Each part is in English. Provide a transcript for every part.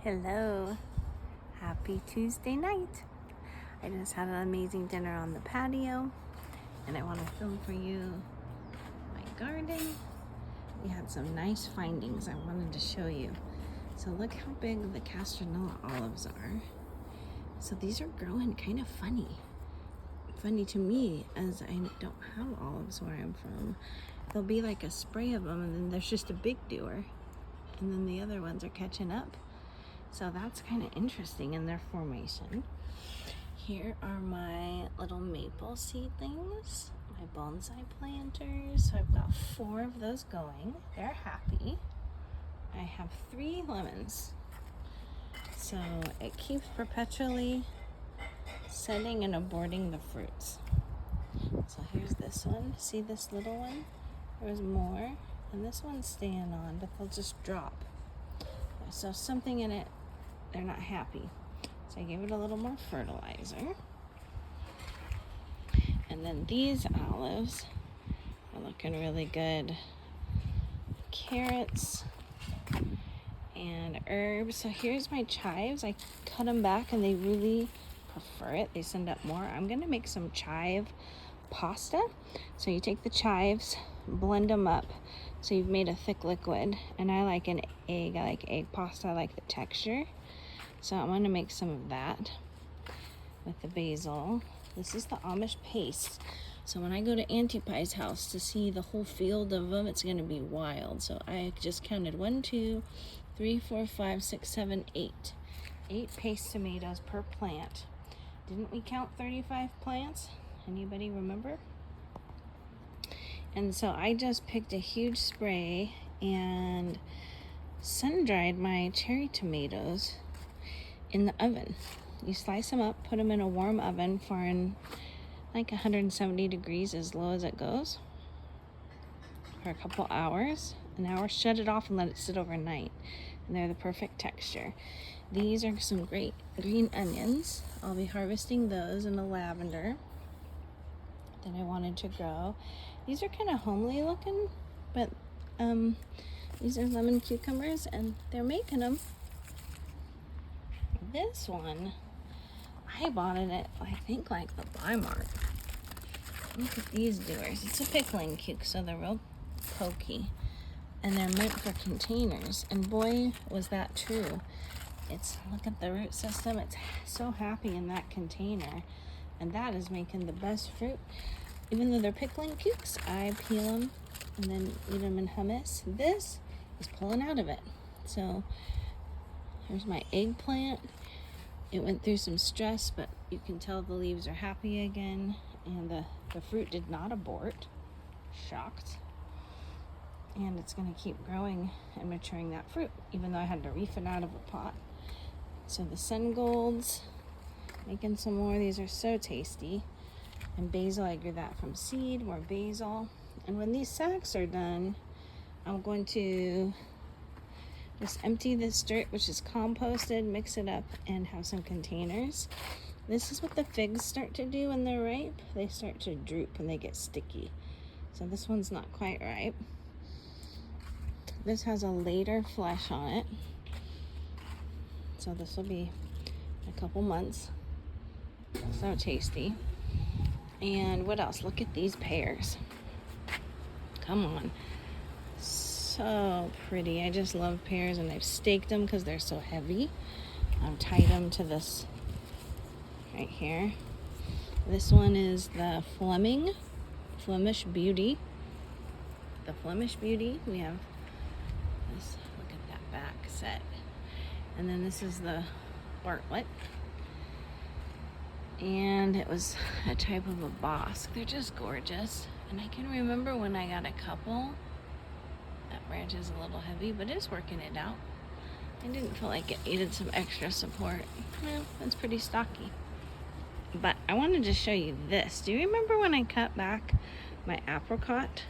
Hello, happy Tuesday night. I just had an amazing dinner on the patio and I want to film for you my garden. We had some nice findings I wanted to show you. So look how big the castranella olives are. So these are growing kind of funny to me, as I don't have olives where I'm from. There'll be like a spray of them and then there's just a big doer, and then the other ones are catching up. So that's kind of interesting in their formation. Here are my little maple seedlings, my bonsai planters. So I've got 4 of those going. They're happy. I have 3 lemons. So it keeps perpetually setting and aborting the fruits. So here's this one. See this little one? There's more. And this one's staying on, but they'll just drop. So something in it, they're not happy. So I gave it a little more fertilizer. And then these olives are looking really good. Carrots and herbs. So here's my chives. I cut them back and they really prefer it. They send up more. I'm gonna make some chive pasta. So you take the chives, blend them up so you've made a thick liquid, and I like an egg. I like egg pasta. I like the texture. So I'm going to make some of that with the basil. This is the Amish paste. So when I go to Auntie Pie's house to see the whole field of them, it's going to be wild. So I just counted 1, 2, 3, 4, 5, 6, 7, 8. 8 paste tomatoes per plant. Didn't we count 35 plants? Anybody remember? And so I just picked a huge spray and sun-dried my cherry tomatoes in the oven. You slice them up, put them in a warm oven for like 170 degrees, as low as it goes, for a couple hours. An hour, shut it off and let it sit overnight. And they're the perfect texture. These are some great green onions. I'll be harvesting those in the lavender that I wanted to grow. These are kind of homely looking, but these are lemon cucumbers and they're making them. This one, I bought it at, I think, like the Weimar. Look at these doers. It's a pickling cuke, so they're real pokey. And they're meant for containers. And boy, was that true. Look at the root system. It's so happy in that container. And that is making the best fruit. Even though they're pickling cukes, I peel them and then eat them in hummus. This is pulling out of it. So here's my eggplant. It went through some stress, but you can tell the leaves are happy again, and the fruit did not abort. Shocked. And it's going to keep growing and maturing that fruit, even though I had to reef it out of a pot. So the sun golds, making some more. These are so tasty. And basil, I grew that from seed, more basil. And when these sacks are done, I'm going to just empty this dirt, which is composted, mix it up, and have some containers. This is what the figs start to do when they're ripe. They start to droop and they get sticky. So this one's not quite ripe. This has a later flesh on it. So this will be a couple months. So tasty. And what else? Look at these pears. Come on. So pretty. I just love pears, and I've staked them because they're so heavy. I've tied them to this right here. This one is the Flemish Beauty. The Flemish Beauty. We have this, look at that back set. And then this is the Bartlett. And it was a type of a bosque. They're just gorgeous. And I can remember when I got a couple. That branch is a little heavy, but it's working it out. I didn't feel like it needed some extra support. Well, it's pretty stocky. But I wanted to show you this. Do you remember when I cut back my apricot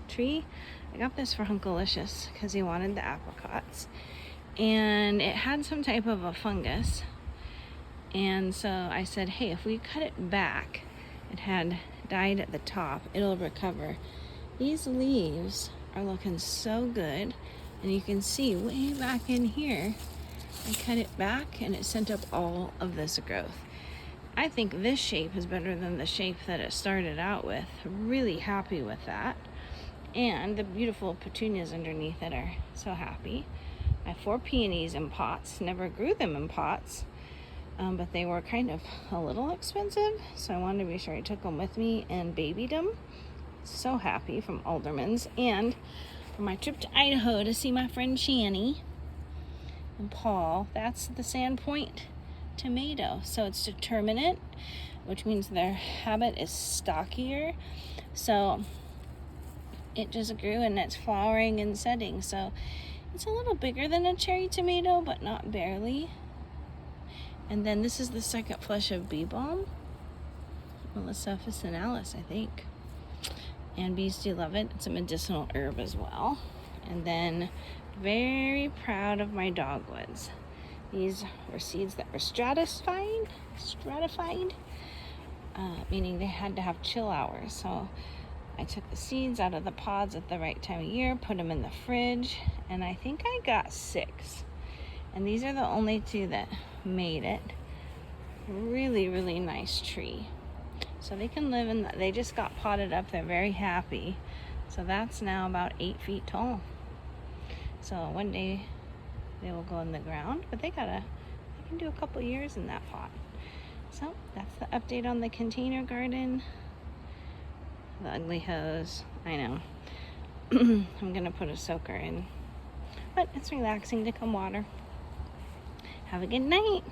tree? I got this for Hunkalicious because he wanted the apricots. And it had some type of a fungus. And so I said, hey, if we cut it back, it had died at the top, it'll recover. These leaves are looking so good, and you can see way back in here I cut it back and it sent up all of this growth. I think this shape is better than the shape that it started out with. Really happy with that. And the beautiful petunias underneath it are so happy. I have 4 peonies in pots. Never grew them in pots, but they were kind of a little expensive, so I wanted to be sure I took them with me and babied them. So happy from Alderman's. And for my trip to Idaho to see my friend Shani and Paul, that's the Sandpoint tomato. So it's determinate, which means their habit is stockier. So it just grew and it's flowering and setting. So it's a little bigger than a cherry tomato, but not barely. And then this is the second flush of bee balm. Melissa officinalis, I think. And bees do love it. It's a medicinal herb as well. And then very proud of my dogwoods. These were seeds that were stratified, meaning they had to have chill hours. So I took the seeds out of the pods at the right time of year, put them in the fridge, and I think I got 6. And these are the only 2 that made it. Really, really nice tree. So they can live in, they just got potted up. They're very happy. So that's now about 8 feet tall. So one day they will go in the ground, but they can do a couple years in that pot. So that's the update on the container garden. The ugly hose, I know. I'm gonna put a soaker in, but it's relaxing to come water. Have a good night.